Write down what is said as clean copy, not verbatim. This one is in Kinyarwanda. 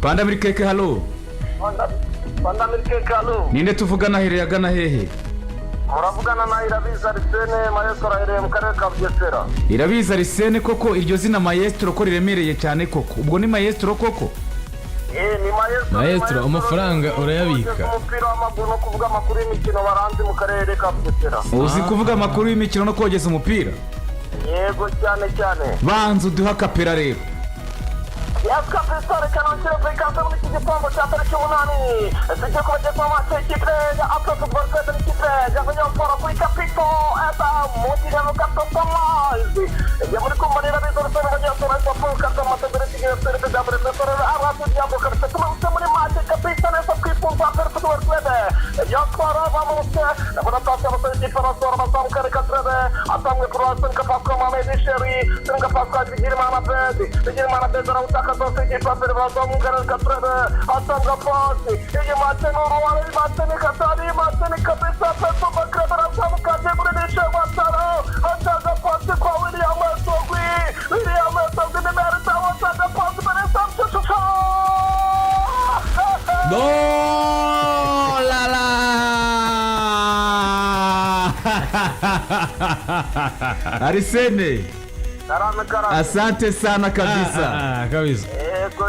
Panda muri keke halo. Panda muri keke halo. Ninde tuvugana here agana hehe? Muravugana na Irabiza Arsene Maestro ahereye mu karere ka Bugesera. Irabiza Arsene koko iryo zina Maestro ko riremereye cyane koko. Ubwo ni Maestro koko? Ni Maestro amafaranga urayabika. Umupira w'amaguru no kuvuga amakuru y'imikino baranze mu karere ka Bugesera. Uzi kuvuga amakuru y'imikino no kogeza umupira? Yego cyane. Banza uduha kapera rero. Yaskapistore kanonchero pekaza muri kigitombo cya tariki 8 sije ko baje kwa ikipe ya Afro Football Club ikipe ya Kanyapora kuri kapito ata motiga no kapitalize ya muri kumarira bizoro sana baje sora kwa kata matebere tigere serbe da professor aratu diabo kapita tuma muri mate kapita nessa kipunta per Football Club ya para vamos na bonata sa ikipe na sora basam kare katrebe atamwe proasan kapako mamedi sheri tunga pasqa digirmana bedi rauta Kato equipe pervazão mungaran katrebe atanga pasi ege mateno ruwale matene katari matene kabisa peso bakrebera samu kate gure deshe wataro atanga pasi kwa William Sogui ne merita atanga pasi bere sam No la la. Arsene. Karame. Asante sana kabisa. Kabisa. Ego